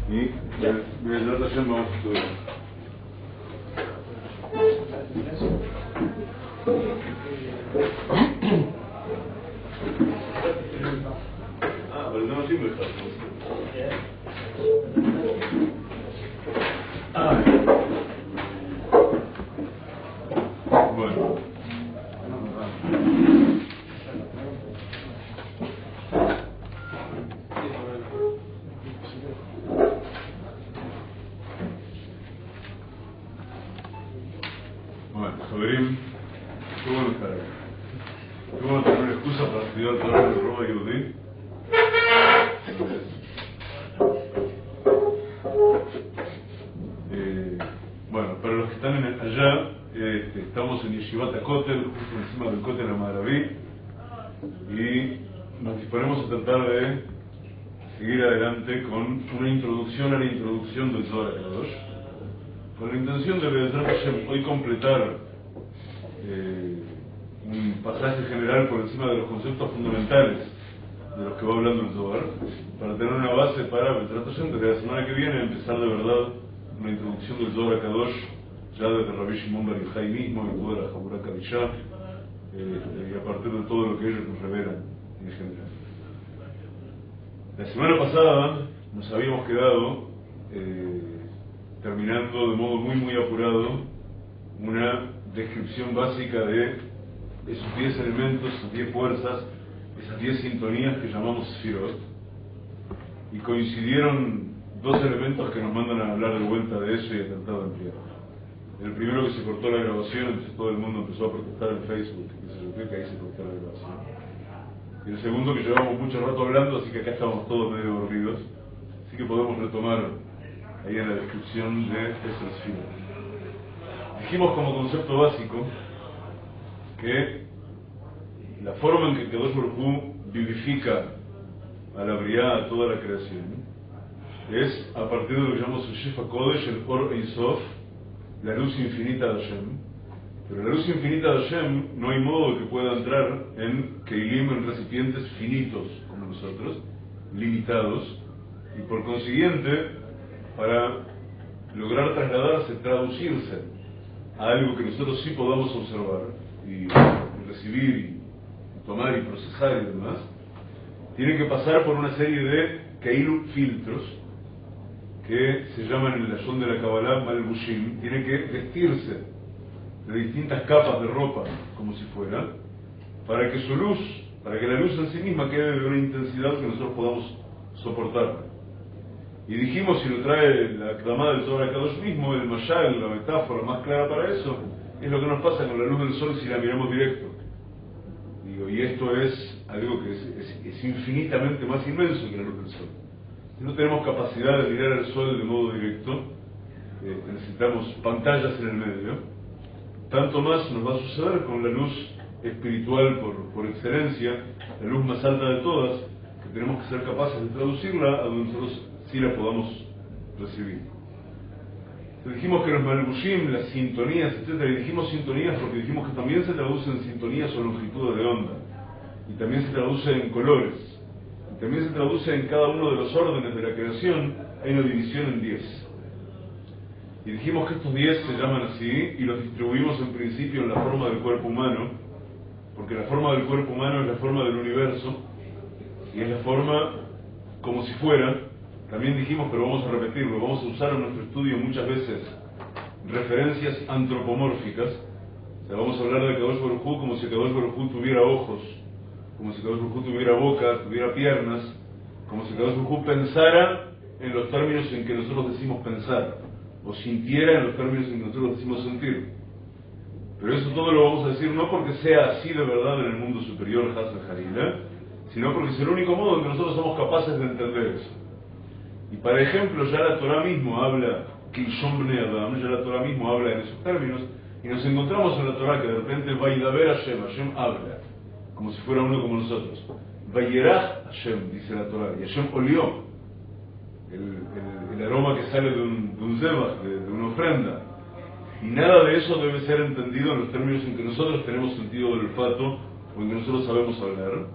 y Be'ezrat Hashem vamos a estudiar. Pero no así me está. Bueno. Javerim, qué bueno estar aquí. Qué bueno tener una excusa para estudiar todo el Roba Yehudí. Bueno, para los que están allá, estamos en Yeshivat HaKotel, justo encima del Kotel HaMa'araví, y nos disponemos a tratar de seguir adelante con una introducción a la introducción del Zohar HaKadosh, con la intención de Be'ezrat Hashem hoy completar un pasaje general por encima de los conceptos fundamentales de los que va hablando el Zohar, para tener una base para Be'ezrat Hashem desde la semana que viene empezar de verdad una introducción del Zohar HaKadosh ya desde Rabbi Shimon Bar Yochai mismo y toda la Jabura Kadishá, y a partir de todo lo que ellos nos revelan en general. La semana pasada nos habíamos quedado terminando de modo muy apurado una descripción básica de esos 10 elementos, esas 10 fuerzas, esas 10 sintonías que llamamos Sefirot, y coincidieron dos elementos que nos mandan a hablar de vuelta de eso y a tratar de ampliar. El primero, que se cortó la grabación, entonces todo el mundo empezó a protestar en Facebook, que ahí se cortó la grabación. Y el segundo, que llevamos mucho rato hablando, así que acá estamos todos medio dormidos, así que podemos retomar ahí en la descripción de esos Sefirot. Dijimos como concepto básico que la forma en que Kadosh Baruj Hu vivifica a la Briá, a toda la creación, es a partir de lo que llamamos el Shefa Kodesh, el Or Ein Sof, la luz infinita de Hashem. Pero la luz infinita de Hashem no hay modo de que pueda entrar en Keilim, en recipientes finitos como nosotros, limitados, y por consiguiente, para lograr trasladarse, traducirse a algo que nosotros sí podamos observar y recibir y tomar y procesar y demás, tiene que pasar por una serie de Keilu filtros que se llaman en el lashon de la Kabbalah Malbushim. Tiene que vestirse de distintas capas de ropa, como si fuera, para que su luz, para que la luz en sí misma quede de una intensidad que nosotros podamos soportar. Y dijimos, si lo trae la Akdamá del Zohar HaKadosh mismo, el mashal, la metáfora más clara para eso, es lo que nos pasa con la luz del sol si la miramos directo. Digo, y esto es algo que es infinitamente más inmenso que la luz del sol. Si no tenemos capacidad de mirar el sol de modo directo, necesitamos pantallas en el medio, tanto más nos va a suceder con la luz espiritual por excelencia, la luz más alta de todas, que tenemos que ser capaces de traducirla a donde nosotros sí la podamos recibir. Entonces dijimos que los Malbushim, las sintonías, etc., y dijimos sintonías porque dijimos que también se traduce en sintonías o longitudes de onda, y también se traduce en colores, y también se traduce en cada uno de los órdenes de la creación. Hay una división en 10. Y dijimos que estos 10 se llaman así, y los distribuimos en principio en la forma del cuerpo humano, porque la forma del cuerpo humano es la forma del universo, y es la forma como si fuera. También dijimos, pero vamos a repetirlo, vamos a usar en nuestro estudio muchas veces referencias antropomórficas. O sea, vamos a hablar de Kadosh Baruj Hu como si Kadosh Baruj Hu tuviera ojos, como si Kadosh Baruj Hu tuviera boca, tuviera piernas, como si Kadosh Baruj Hu pensara en los términos en que nosotros decimos pensar, o sintiera en los términos en que nosotros decimos sentir. Pero eso todo lo vamos a decir no porque sea así de verdad en el mundo superior, Hasan Harila, sino porque es el único modo en que nosotros somos capaces de entender eso. Y para ejemplo, ya la Torah mismo habla, Kilshon Bnei Adam, ya la Torah mismo habla en esos términos, y nos encontramos en la Torah que de repente Vaidaber Hashem habla, como si fuera uno como nosotros. Vayerach Hashem, dice la Torah, y Hashem olió el aroma que sale de un zebach, de una ofrenda. Y nada de eso debe ser entendido en los términos en que nosotros tenemos sentido del olfato o en que nosotros sabemos hablar,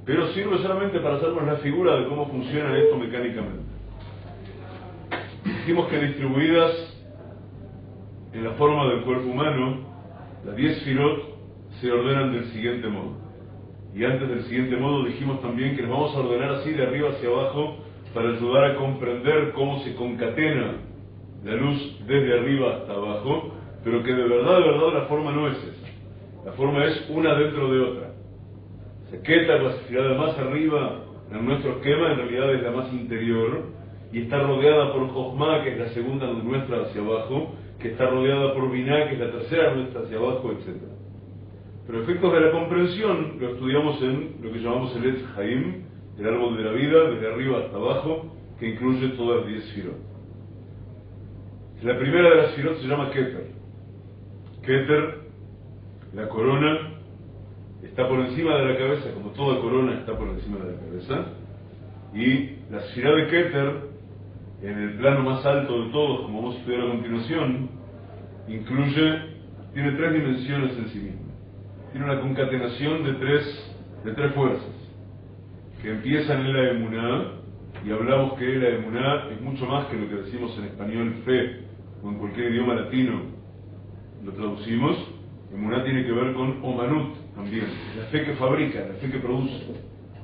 pero sirve solamente para hacernos la figura de cómo funciona esto mecánicamente. Dijimos que distribuidas en la forma del cuerpo humano, las 10 sefirot se ordenan del siguiente modo. Y antes del siguiente modo dijimos también que nos vamos a ordenar así de arriba hacia abajo para ayudar a comprender cómo se concatena la luz desde arriba hasta abajo, pero que de verdad la forma no es esa. La forma es una dentro de otra. Keter, la sefirá de más arriba en nuestro esquema, en realidad es la más interior, y está rodeada por Jochma, que es la segunda nuestra hacia abajo, que está rodeada por Binah, que es la tercera nuestra hacia abajo, etc. Pero efectos de la comprensión lo estudiamos en lo que llamamos el Etz Haim, el árbol de la vida, desde arriba hasta abajo, que incluye todas las 10 sefirot. La primera de las sefirot se llama Keter. Keter, la corona, está por encima de la cabeza, como toda corona está por encima de la cabeza, y la sefirá de Keter, en el plano más alto de todos, como vamos a estudiar a continuación, tiene 3 dimensiones en sí misma. Tiene una concatenación de tres fuerzas, que empiezan en la emuná, y hablamos que la emuná es mucho más que lo que decimos en español fe, o en cualquier idioma latino lo traducimos. Emuná tiene que ver con omanut también, es la fe que fabrica, la fe que produce,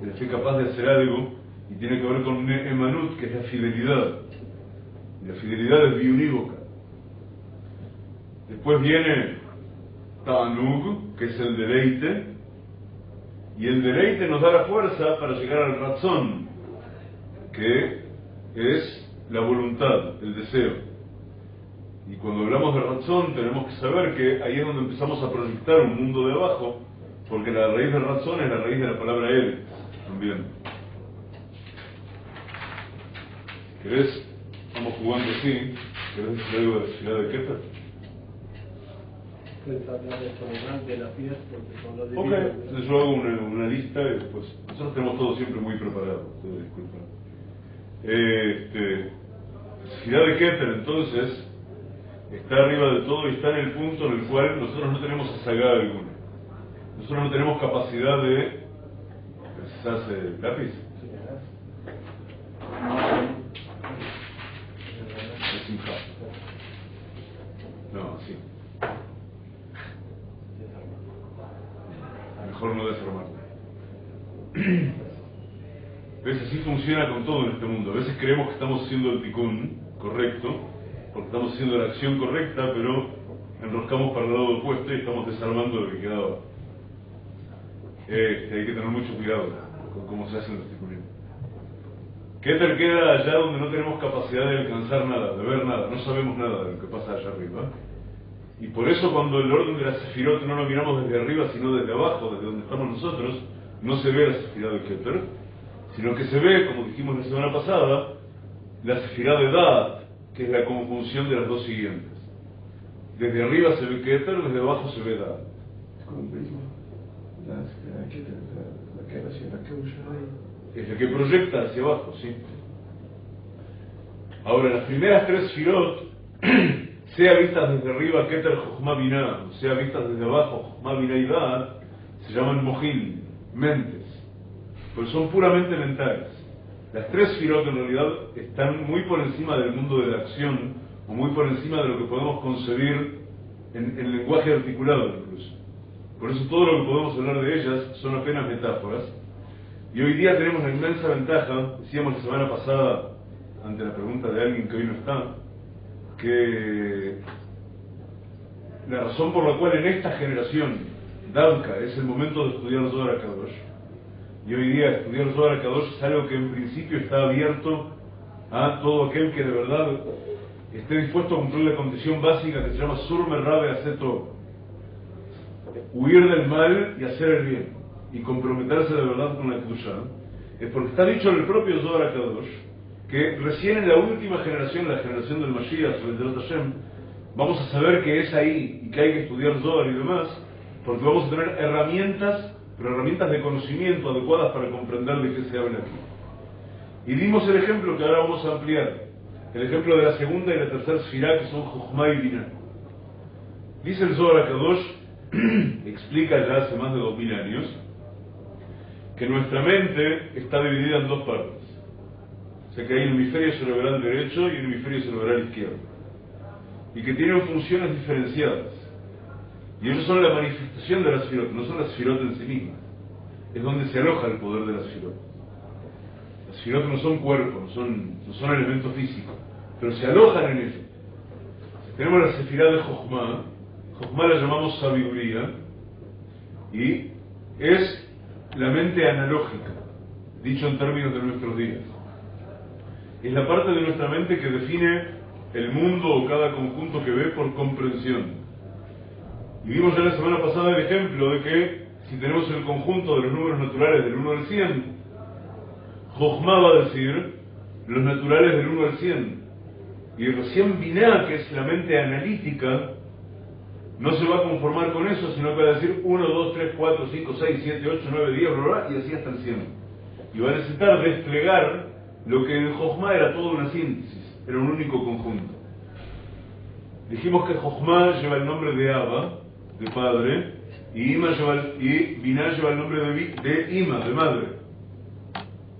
es la fe capaz de hacer algo, y tiene que ver con emanut, que es la fidelidad. Y la fidelidad es biunívoca. Después viene Ta'anug, que es el deleite, y el deleite nos da la fuerza para llegar al razón, que es la voluntad, el deseo. Y cuando hablamos de razón tenemos que saber que ahí es donde empezamos a proyectar un mundo de abajo, porque la raíz de razón es la raíz de la palabra él también. ¿Querés? Vamos jugando así. ¿Querés decir algo de la ciudad de Keter? Ok, entonces yo hago una lista y después. Nosotros tenemos todo siempre muy preparado, ustedes disculpan. La ciudad de Keter entonces está arriba de todo y está en el punto en el cual nosotros no tenemos azagá alguna. Nosotros no tenemos capacidad de... ¿Precisás lápiz? No, sí. Mejor no desarmarte. ¿Ves? Así funciona con todo en este mundo. A veces creemos que estamos haciendo el tikkun correcto, porque estamos haciendo la acción correcta, pero enroscamos para el lado opuesto y estamos desarmando lo que quedaba. Hay que tener mucho cuidado con cómo se hacen los tikkunim. Keter queda allá donde no tenemos capacidad de alcanzar nada, de ver nada, no sabemos nada de lo que pasa allá arriba. Y por eso cuando el orden de la sefirot no lo miramos desde arriba, sino desde abajo, desde donde estamos nosotros, no se ve la sefirá de Keter, sino que se ve, como dijimos la semana pasada, la sefirá de Da'at, que es la conjunción de las dos siguientes. Desde arriba se ve Keter, desde abajo se ve Da'at. Es la que proyecta hacia abajo, ¿sí? Ahora, las primeras 3 sefirot, sea vistas desde arriba Keter, Jochma, Binah, o sea vistas desde abajo Jochma, Binah y Da'at, se llaman Mohil, mentes, pues son puramente mentales. Las 3 sefirot en realidad están muy por encima del mundo de la acción, o muy por encima de lo que podemos concebir en lenguaje articulado incluso. Por eso todo lo que podemos hablar de ellas son apenas metáforas. Y hoy día tenemos la inmensa ventaja, decíamos la semana pasada, ante la pregunta de alguien que hoy no está, que la razón por la cual en esta generación, Davka, es el momento de estudiar Zohar HaKadosh, y hoy día estudiar Zohar HaKadosh es algo que en principio está abierto a todo aquel que de verdad esté dispuesto a cumplir la condición básica que se llama Sur Merrabe Aceto, huir del mal y hacer el bien, y comprometerse de verdad con la Kedushá, es porque está dicho en el propio Zohar HaKadosh que recién en la última generación, la generación del Mashiach, del Hashem, vamos a saber que es ahí y que hay que estudiar Zohar y demás, porque vamos a tener herramientas, pero herramientas de conocimiento adecuadas para comprender de qué se habla aquí. Y dimos el ejemplo que ahora vamos a ampliar, el ejemplo de la segunda y la tercera sefirá, que son Jochma y Binah. Dice el Zohar HaKadosh, explica ya hace más de 2000 años, que nuestra mente está dividida en 2 partes. O sea que hay un hemisferio cerebral derecho y un hemisferio cerebral izquierdo. Y que tienen funciones diferenciadas. Y ellos son la manifestación de la sefirot, no son las sefirot en sí mismas. Es donde se aloja el poder de la sefirot. Las sefirot no son cuerpos, no son elementos físicos, pero se alojan en ellos. Tenemos la sefirá de Jochma. Jochma la llamamos sabiduría, y es la mente analógica, dicho en términos de nuestros días. Es la parte de nuestra mente que define el mundo o cada conjunto que ve por comprensión. Y vimos ya la semana pasada el ejemplo de que si tenemos el conjunto de los números naturales del 1 al 100, Jochma va a decir los naturales del 1 al 100. Y recién Biná, que es la mente analítica, no se va a conformar con eso, sino que va a decir 1, 2, 3, 4, 5, 6, 7, 8, 9, 10, bla, bla, y así hasta el 100. Y va a necesitar desplegar lo que en Jochma era toda una síntesis, era un único conjunto. Dijimos que Jochma lleva el nombre de Abba, de padre, y Biná lleva el nombre de Ima, de madre.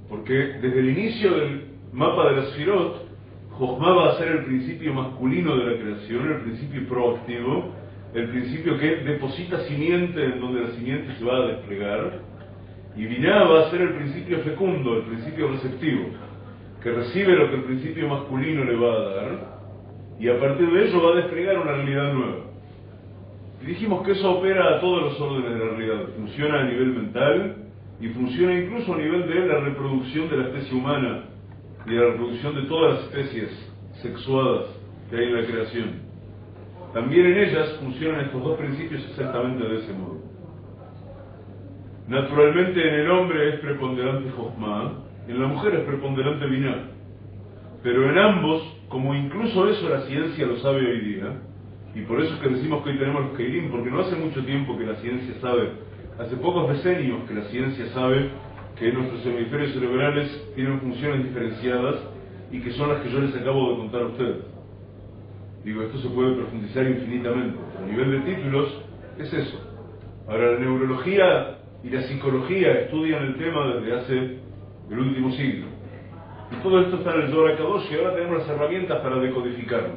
Porque desde el inicio del mapa de las Sefirot, Jochma va a ser el principio masculino de la creación, el principio proactivo, el principio que deposita simiente en donde la simiente se va a desplegar, y Biná va a ser el principio fecundo, el principio receptivo, que recibe lo que el principio masculino le va a dar, y a partir de ello va a desplegar una realidad nueva. Y dijimos que eso opera a todos los órdenes de la realidad, funciona a nivel mental, y funciona incluso a nivel de la reproducción de la especie humana, y la reproducción de todas las especies sexuadas que hay en la creación. También en ellas funcionan estos dos principios exactamente de ese modo. Naturalmente en el hombre es preponderante Jochma, en la mujer es preponderante Biná. Pero en ambos, como incluso eso la ciencia lo sabe hoy día, y por eso es que decimos que hoy tenemos los Keilim, porque no hace mucho tiempo que la ciencia sabe, hace pocos decenios que la ciencia sabe que nuestros hemisferios cerebrales tienen funciones diferenciadas y que son las que yo les acabo de contar a ustedes. Digo, esto se puede profundizar infinitamente, pero a nivel de títulos es eso. Ahora, la neurología y la psicología estudian el tema desde hace el último siglo. Y todo esto está en el Zohar HaKadosh y ahora tenemos las herramientas para decodificarlo.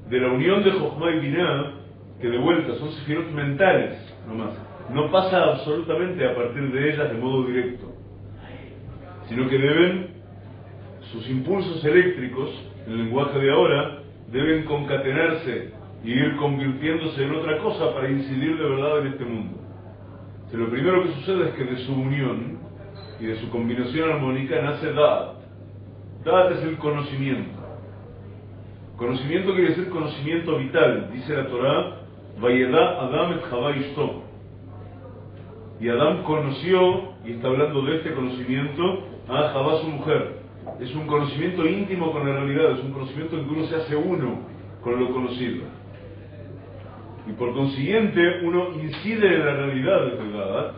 De la unión de Jochma y Biná, que de vuelta son sefirot mentales nomás, no pasa absolutamente a partir de ellas de modo directo, sino que sus impulsos eléctricos, en el lenguaje de ahora, deben concatenarse y ir convirtiéndose en otra cosa para incidir de verdad en este mundo. O sea, lo primero que sucede es que de su unión y de su combinación armónica nace Da'at. Da'at es el conocimiento. Conocimiento quiere decir conocimiento vital. Dice la Torá, Vayedá Adam et Javá Ishto. Y Adán conoció, y está hablando de este conocimiento, a Javá su mujer. Es un conocimiento íntimo con la realidad, es un conocimiento en que uno se hace uno con lo conocido. Y por consiguiente uno incide en la realidad de Da'at,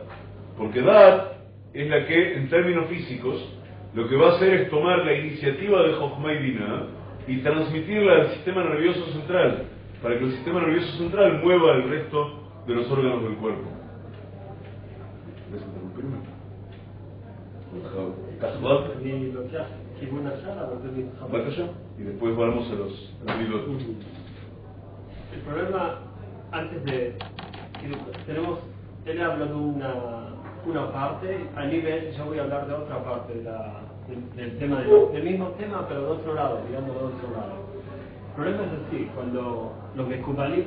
porque Da'at es la que, en términos físicos, lo que va a hacer es tomar la iniciativa de Jochma y Biná y transmitirla al sistema nervioso central, para que el sistema nervioso central mueva el resto de los órganos del cuerpo. ¿Puedes interrumpirme? Y después vamos a los milot. El problema, antes de... Él habla de una parte, a nivel, yo voy a hablar de otra parte del tema, del mismo tema, pero de otro lado, digamos de otro lado. El problema es así, cuando los Mekubalim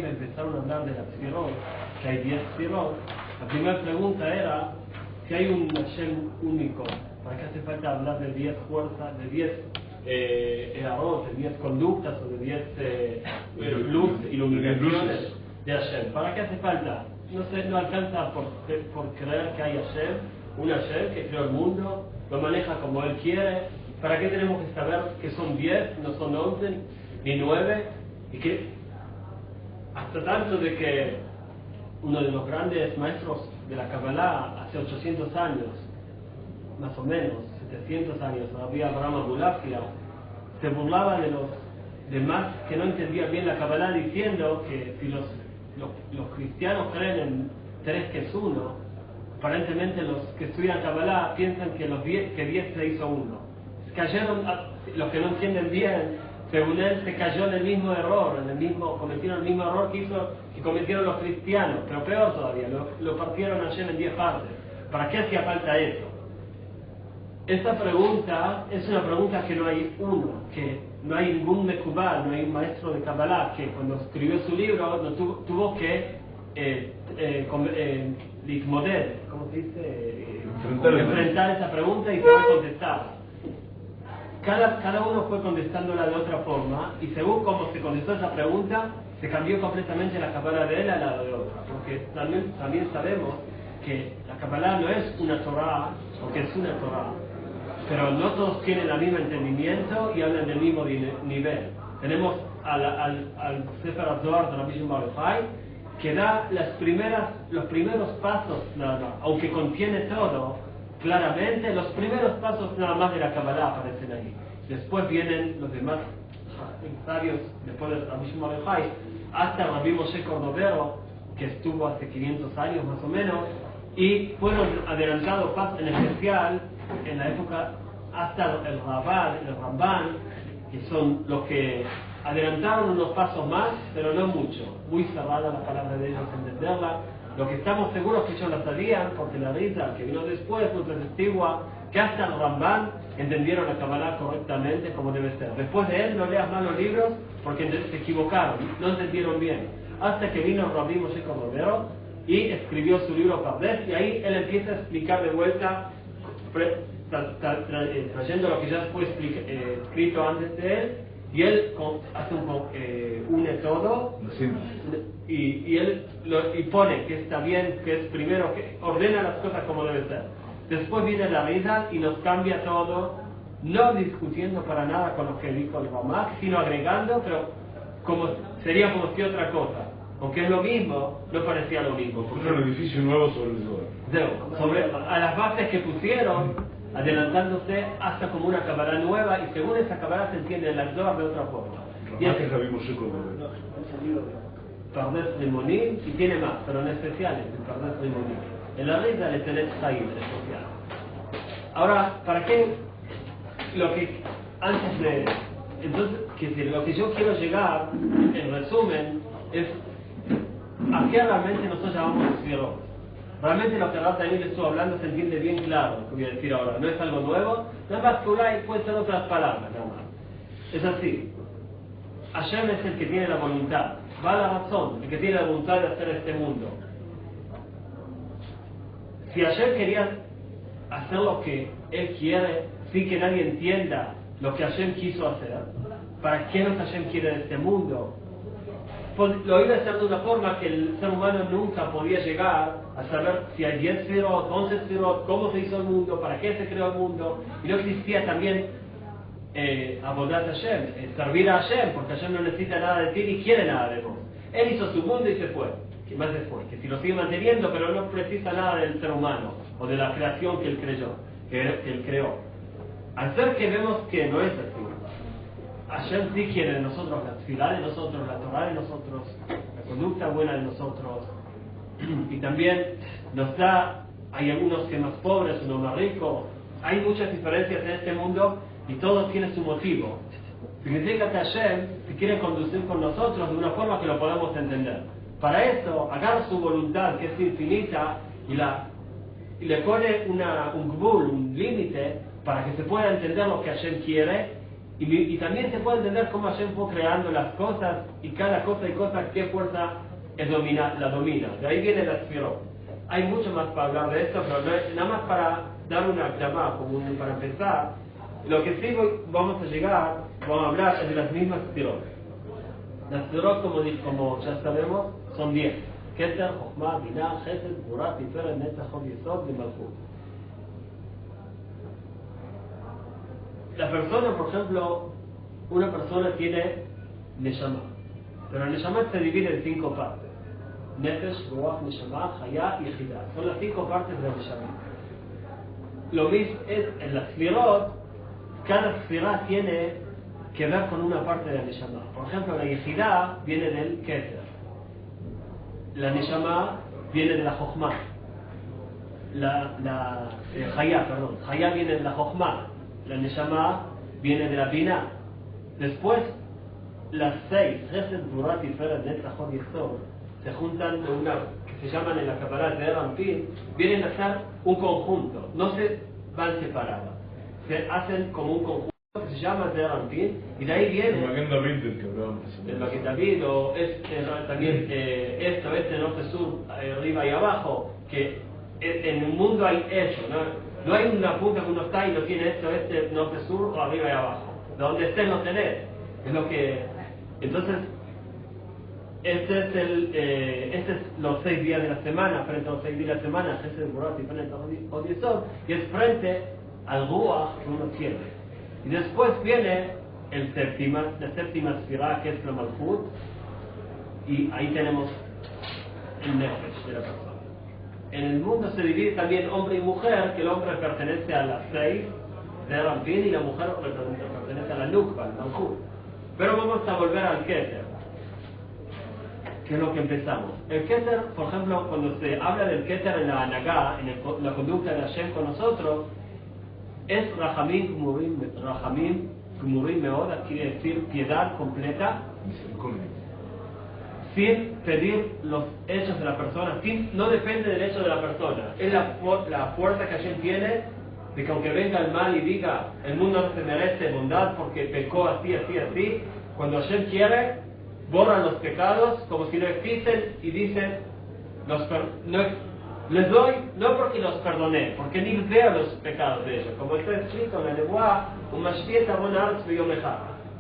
empezaron a hablar de la Sefirot, que hay 10 Sefirot, la primera pregunta era si hay un Hashem único, ¿para qué hace falta hablar de 10 fuerzas, de 10 errores, de 10 conductas o de 10 iluminaciones de Hashem? ¿Para qué hace falta? No alcanza por creer que hay Hashem, un Hashem que creó el mundo, lo maneja como él quiere. ¿Para qué tenemos que saber que son 10, no son 11, ni 9? Y que hasta tanto de que uno de los grandes maestros de la Kabbalah hace 800 años, más o menos, 700 años, había Abraham Abulafia, se burlaba de los demás que no entendían bien la Kabbalah, diciendo que si los cristianos creen en 3 que es 1, aparentemente los que estudian Kabbalah piensan que 10 se hizo uno. Cayeron, los que no entienden bien, según él, se cayó en el mismo error, cometieron el mismo error que cometieron los cristianos, pero peor todavía, lo partieron ayer en 10 partes. ¿Para qué hacía falta eso? Esta pregunta es una pregunta que no hay uno, que no hay ningún mekubal, no hay un maestro de Kabbalah que cuando escribió su libro no tuvo que litmoder, ¿cómo se dice? Enfrentar esa pregunta y saber contestarla. Cada uno fue contestándola de otra forma y según cómo se contestó esa pregunta se cambió completamente la Kabbalah de él a la de otra, porque también sabemos que la Kabbalah no es una Torah, porque es una Torah, pero no todos tienen el mismo entendimiento y hablan del mismo nivel. Tenemos al Sefer HaZohar de Rabbi Shimon Bar Yochai, que da los primeros pasos, aunque contiene todo, claramente, los primeros pasos nada más de la Kabbalah aparecen ahí. Después vienen los demás sabios, después de Rabbi Shimon Bar Yochai, hasta Rabbi Moshe Cordovero, que estuvo hace 500 años más o menos, y fueron adelantados pasos, en especial en la época hasta el Ramban, que son los que adelantaron unos pasos más, pero no mucho. Muy cerrada la palabra de ellos entenderla. Lo que estamos seguros que ellos la sabían, porque la Rita, que vino después, fue testigua, que hasta el Ramban entendieron la Kabbalah correctamente como debe ser. Después de él no leas más los libros porque se equivocaron, no entendieron bien. Hasta que vino Rabbi Moshe Cordovero y escribió su libro Pardes, y ahí él empieza a explicar de vuelta, trayendo lo que ya fue escrito antes de él, y él hace une todo y él y pone que está bien, que es primero, que ordena las cosas como debe ser. Después viene la Rida y nos cambia todo, no discutiendo para nada con lo que dijo el Ramak, sino agregando, pero sería como si otra cosa. Aunque es lo mismo, no parecía lo mismo. Porque un edificio nuevo sobre el Zohar. A las bases que pusieron, adelantándose hasta como una Kabbalah nueva, y según esa Kabbalah se entiende el Zohar de otra forma. Y es que Rabbi Moshe Cordovero. Pardes Rimonim, y tiene más, pero en especial es el Pardes Rimonim. En la Rida le tenés Chaim en especial. Ahora, ¿para qué? Lo que antes de... Entonces, lo que yo quiero llegar, en resumen, es a qué realmente nosotros llamamos Sfirot. Realmente lo que Rav Daniel estuvo hablando se entiende bien claro, lo que voy a decir ahora. No es algo nuevo, nada más que Ulay puede ser otras palabras, nada más. Es así. Hashem es el que tiene la voluntad, va a la razón, el que tiene la voluntad de hacer este mundo. Si Hashem quería hacer lo que Él quiere, sin que nadie entienda lo que Hashem quiso hacer, ¿para qué nos Hashem quiere de este mundo? Lo iba a hacer de una forma que el ser humano nunca podía llegar a saber si hay 10 Sfirot, 11 Sfirot, cómo se hizo el mundo, para qué se creó el mundo, y no existía también Avodat Hashem, servir a Hashem, porque Hashem no necesita nada de ti ni quiere nada de vos. Él hizo su mundo y se fue. ¿Qué más se fue? Que si lo sigue manteniendo, pero no precisa nada del ser humano o de la creación que él creó. Al ser que vemos que no es así. Hashem sí quiere de nosotros la tefilá de nosotros, la Torah de nosotros, la conducta buena de nosotros, y también nos da, hay algunos que más pobres, unos más ricos, hay muchas diferencias en este mundo y todo tiene su motivo. Significa que Hashem se quiere conducir con nosotros de una forma que lo podamos entender. Para eso, agarra su voluntad, que es infinita, y le pone un gbul, un límite, para que se pueda entender lo que Hashem quiere, y también se puede entender cómo Hashem fue creando las cosas, y cada cosa y cosa, qué fuerza la domina. De ahí viene la Sfirot. Hay mucho más para hablar de esto, pero nada más para dar una llamada, para empezar. Lo que sí vamos a hablar es de las mismas Sfirot. Las Sfirot, como ya sabemos, son 10. Keter, Chokhmah, Binah, Chesed, Gvurah, Tiferet, Netzach, Hod, Yesod y Malchut. La persona, por ejemplo, una persona tiene Neshama, pero el Neshama se divide en 5 partes. Nefesh, Ruach, Neshama, Hayah y Yehidah. Son las 5 partes del Neshama. Lo mismo es en las Sfirot, cada Sfirah tiene que ver con una parte de la Neshama. Por ejemplo, la Yehidah viene del Keter. La Neshama viene de la Chokhmah. Hayá viene de la Jochma, la Neshama viene de la Binah. Después, las 6, Chesed, Gvurah, Tiferet, Netzach, Hod, Yesod, se juntan en una, que se llaman en la Kabbalah de Rampin, vienen a ser un conjunto, no se van separadas, se hacen como un conjunto que se llama de Rampin, y de ahí viene el Maguen David del que hablábamos. el Maguen David, o también este, norte, sur, arriba y abajo, que en el mundo hay eso, no hay una punta que uno está y lo tiene este, norte, sur, o arriba y abajo. Donde estés no tenés. Es lo que. Entonces, este es los 6 días de la semana, frente a los 6 días de la semana, este es el Gvurah, frente a Hod Yesod, y es frente al Ruach que uno tiene. Y después viene la séptima Sfirah, que es la Malchut, y ahí tenemos el Nefesh de la persona. En el mundo se divide también hombre y mujer, que el hombre pertenece a las 6 de Rampin y la mujer pertenece a la Nukba, al Malchut. Pero vamos a volver al Keter, que es lo que empezamos. El Keter, por ejemplo, cuando se habla del Keter en la Anagá, en la conducta de Hashem con nosotros, es Rahamim Gmurim Meod, quiere decir piedad completa, sin pedir los hechos de la persona, no depende del hecho de la persona, es la fuerza que Hashem tiene de que aunque venga el mal y diga el mundo no se merece bondad porque pecó así, cuando Hashem quiere, borran los pecados como si no existen y dicen, les doy, no porque los perdoné, porque ni veo los pecados de ellos, como está escrito en la Nebuá,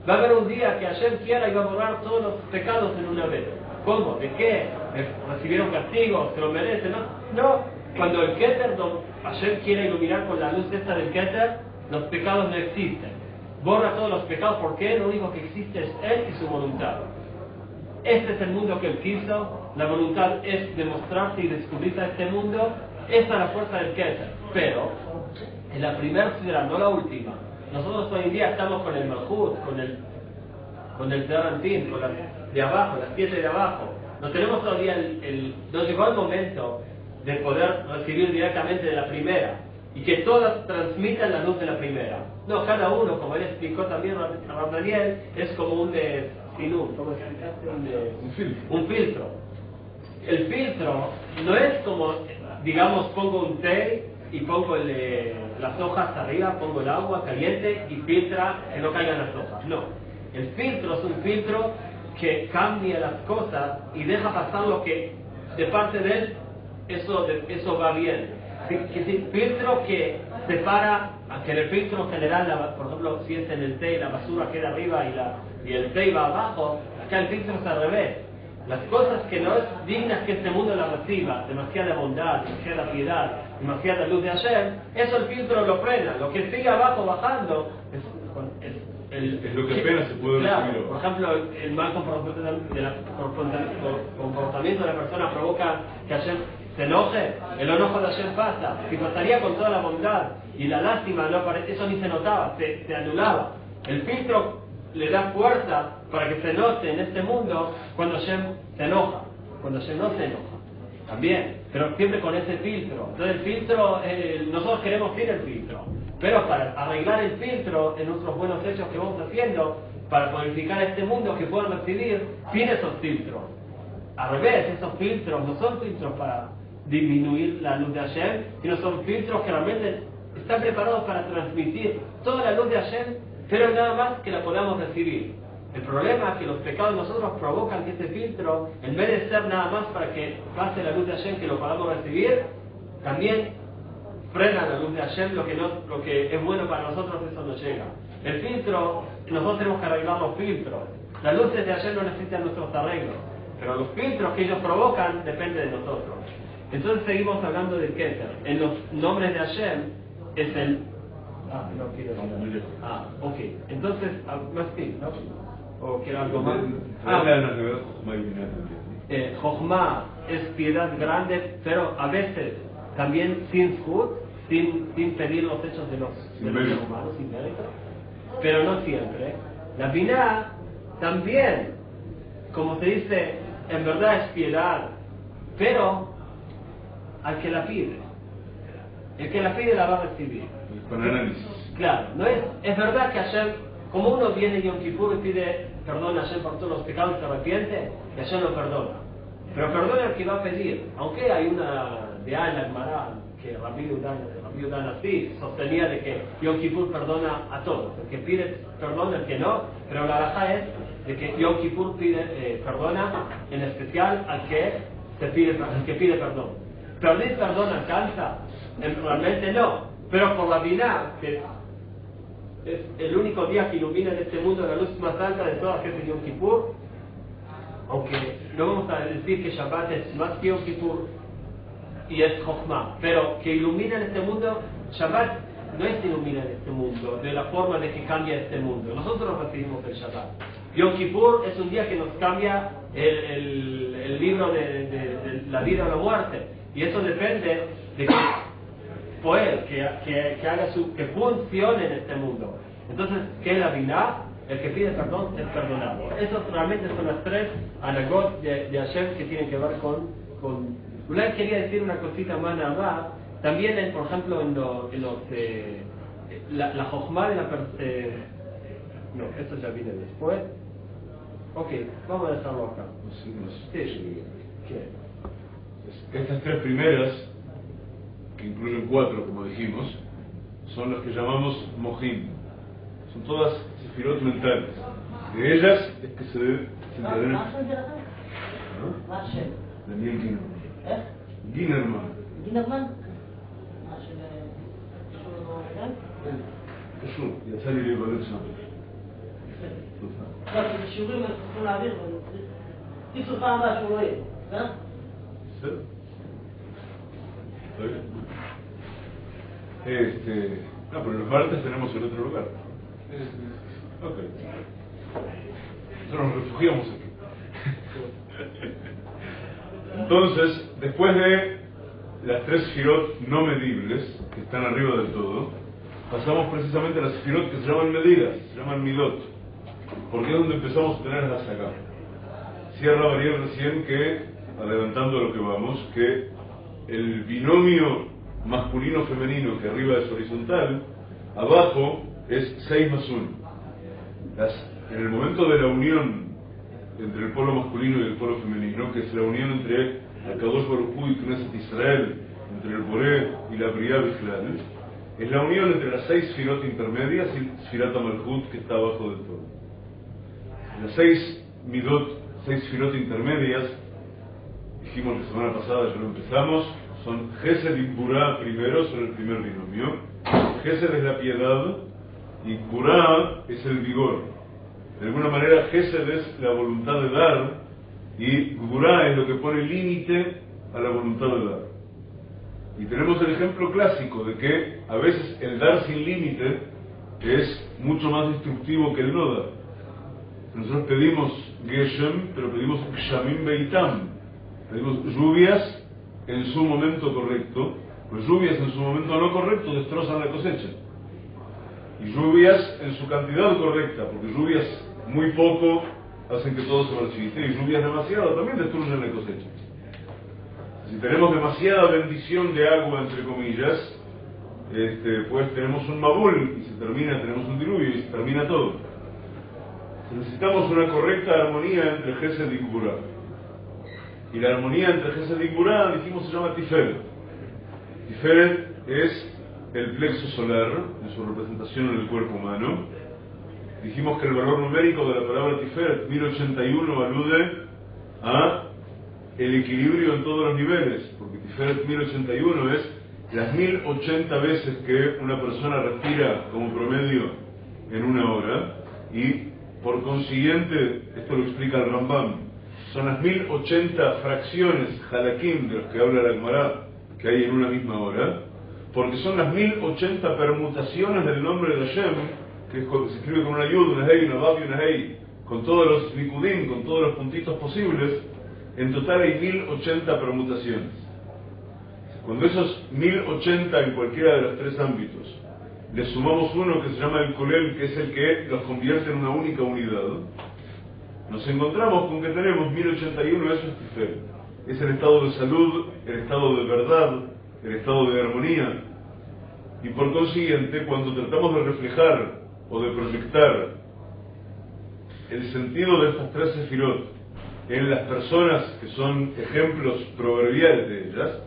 va a haber un día que Hashem quiera y va a borrar todos los pecados en una vez. ¿Cómo? ¿De qué? ¿Recibieron castigo? ¿Se lo merecen? No. Cuando el Keter, Hashem quiere iluminar con la luz esta del Keter, los pecados no existen. Borra todos los pecados porque lo único que existe es Él y su voluntad. Este es el mundo que Él quiso, la voluntad es demostrarse y descubrirse a este mundo, esta es la fuerza del Keter. Pero, en la primera Sfirah, no la última, nosotros hoy en día estamos con el Malchut, con el Zerantin, con las de abajo, las 7 de abajo. No tenemos todavía no llegó el momento de poder recibir directamente de la primera y que todas transmitan la luz de la primera. No, cada uno, como él explicó también a Daniel, es como un sinú, ¿cómo explicaste? Un filtro. El filtro no es como, digamos, pongo un té y pongo las hojas arriba, pongo el agua caliente y filtra que no caigan las hojas. No, el filtro es un filtro que cambia las cosas y deja pasar lo que de parte de él eso va bien. Que es el filtro que separa, que en el filtro general, por ejemplo, si es en el té, la basura queda arriba y el té va abajo, acá el filtro es al revés. Las cosas que no es dignas que este mundo las reciba, demasiada bondad, demasiada piedad, demasiada luz de Hashem, eso el filtro lo frena. Lo que sigue abajo bajando es lo que apenas se puede recibir. Por ejemplo, el mal comportamiento de la persona provoca que Hashem se enoje, el enojo de Hashem pasa. Si pasaría con toda la bondad y la lástima, eso ni se notaba, se anulaba. El filtro le da fuerza para que se note en este mundo cuando Hashem se enoja, cuando Hashem no se enoja. También, pero siempre con ese filtro. Entonces el filtro, nosotros queremos sin el filtro, pero para arreglar el filtro en nuestros buenos hechos que vamos haciendo, para purificar este mundo que puedan recibir sin esos filtros. Al revés, esos filtros no son filtros para disminuir la luz de Hashem, sino son filtros que realmente están preparados para transmitir toda la luz de Hashem, pero nada más que la podamos recibir. El problema es que los pecados de nosotros provocan que ese filtro, en vez de ser nada más para que pase la luz de Hashem que lo podamos recibir, también frena la luz de Hashem, lo que es bueno para nosotros, eso no llega. El filtro, nosotros tenemos que arreglar los filtros. Las luces de Hashem no necesitan nuestros arreglos, pero los filtros que ellos provocan dependen de nosotros. Entonces seguimos hablando del Keter. En los nombres de Hashem es el... no quiero decir. Ok. Entonces, más que, ¿no? ¿O quiero algo más? Jochma es piedad grande, pero a veces también sin zhut, sin pedir los hechos de los humanos, sin mérito, pero no siempre. La Binah también, como se dice, en verdad es piedad, pero al que la pide. El que la pide la va a recibir. Con análisis. Claro, no es verdad que Hashem, como uno viene Yom Kippur y pide perdón a Hashem por todos los pecados y se arrepiente, y Hashem lo perdona. Pero perdona el que va a pedir, aunque hay una de la Gemara que Rabbi Yehuda así sostenía de que Yom Kippur perdona a todos, el que pide perdona, el que no, pero la halajá es de que Yom Kippur perdona en especial al que pide perdón. ¿Pedir perdón alcanza? Realmente no, pero por la Biná, que es el único día que ilumina en este mundo la luz más alta de todas, que es el Yom Kippur, aunque no vamos a decir que Shabbat es más que Yom Kippur y es Chokhmah, pero que ilumina en este mundo, Shabbat no es ilumina en este mundo, de la forma de que cambia este mundo. Nosotros recibimos el Shabbat. Yom Kippur es un día que nos cambia el libro de la vida o la muerte, y eso depende de que Poel, que haga que funcione en este mundo. Entonces, ¿qué es la Biná? El que pide perdón es perdonado. Esos realmente son las tres anagot de Hashem que tienen que ver con... Ulay quería decir una cosita más nada más. También, por ejemplo, la Jochma de la no, esto ya viene después. Ok, vamos a dejarlo acá. Sí. ¿Qué? Estas tres primeras, que incluyen 4, como dijimos, son las que llamamos Mohim. Son todas sefirot mentales. De ellas es que se encadena. Daniel Ginerman. Ginerman? קשור, יצא לי להיוולד שם. לא, כי בשיעורים אנחנו צריכים להעביר, קיצור פעם הבאה שהוא לא יהיה, בסדר? בסדר. No, pero los martes tenemos el otro lugar. Ok. Nosotros nos refugiamos aquí. Entonces, después de las tres sefirot no medibles, que están arriba del todo, pasamos precisamente a las sefirot que se llaman medidas, se llaman midot, porque es donde empezamos a tenerlas acá. Cierra Ariel recién que, adelantando lo que vamos, que el binomio masculino-femenino que arriba es horizontal, abajo es 6 más 1. En el momento de la unión entre el polo masculino y el polo femenino, que es la unión entre Akadosh Baruj Hu y Knesset Israel, entre el Boré y la Briá Bichlal, es la unión entre las 6 sefirot intermedias y Sfirat HaMalchut, que está abajo del todo. Las 6 midot, 6 sefirot intermedias, dijimos la semana pasada, ya lo empezamos, son Gesed y Gburá primero, son el primer binomio. Gesed es la piedad y Gburá es el vigor. De alguna manera, Gesed es la voluntad de dar y Gburá es lo que pone límite a la voluntad de dar. Y tenemos el ejemplo clásico de que a veces el dar sin límite es mucho más destructivo que el no dar. Nosotros pedimos Geshem, pero pedimos Gshamim Beitam. Pedimos lluvias en su momento correcto, pues lluvias en su momento no correcto destrozan la cosecha. Y lluvias en su cantidad correcta, porque lluvias muy poco hacen que todo se marchite, y lluvias demasiado también destruyen la cosecha. Si tenemos demasiada bendición de agua, entre comillas, pues tenemos un mabul, y tenemos un diluvio, y se termina todo. Necesitamos una correcta armonía entre Gesed y Gburá. Y la armonía entre Gesed y Gburá, dijimos, se llama Tiferet. Tiferet es el plexo solar, en su representación en el cuerpo humano. Dijimos que el valor numérico de la palabra Tiferet, 1081, alude a el equilibrio en todos los niveles, porque Tiferet 1081 es las 1080 veces que una persona respira como promedio en una hora, y por consiguiente, esto lo explica el Rambam, son las 1080 fracciones, halakim, de los que habla la Gemara, que hay en una misma hora, porque son las 1080 permutaciones del nombre de Hashem, que se escribe con una yud, una hey, una vav y una hey, con todos los nikudim, con todos los puntitos posibles. En total hay 1080 permutaciones. Cuando esos 1080 en cualquiera de los tres ámbitos le sumamos uno que se llama el kolel, que es el que los convierte en una única unidad, nos encontramos con que tenemos 1081, eso es Tiferet. Es el estado de salud, el estado de verdad, el estado de armonía. Y por consiguiente, cuando tratamos de reflejar o de proyectar el sentido de estas tres sefirot en las personas que son ejemplos proverbiales de ellas,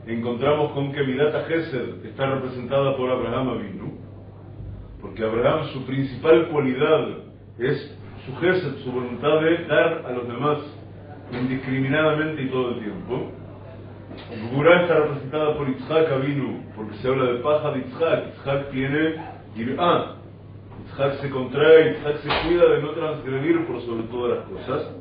encontramos con que Midat HaChesed está representada por Abraham Avinu, porque Abraham, su principal cualidad es su Chesed, su voluntad de dar a los demás indiscriminadamente y todo el tiempo. Gvurá está representada por Yitzhak Avinu, porque se habla de paja de Yitzhak. Yitzhak tiene Yir'ah. Yitzhak se contrae, Yitzhak se cuida de no transgredir por sobre todas las cosas.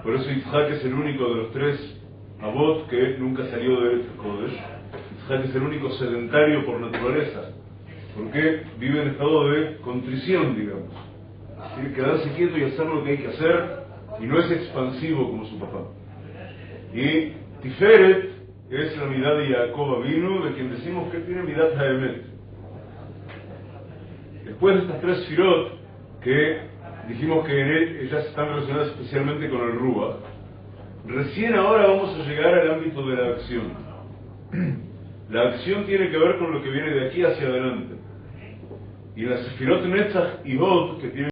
Por eso Yitzhak es el único de los tres Avot que nunca salió de Eretz Kodesh. Yitzhak es el único sedentario por naturaleza, porque vive en estado de contrición, digamos. Tiene que quedarse quieto y hacer lo que hay que hacer, y no es expansivo como su papá. Y Tiferet es la Midat de Jacob Avinu, de quien decimos que tiene Midat Haemet. Después de estas tres Sefirot, que dijimos que ellas están relacionadas especialmente con el Ruach, recién ahora vamos a llegar al ámbito de la acción. La acción tiene que ver con lo que viene de aquí hacia adelante. Y las Sefirot Netzach y Hod, que tienen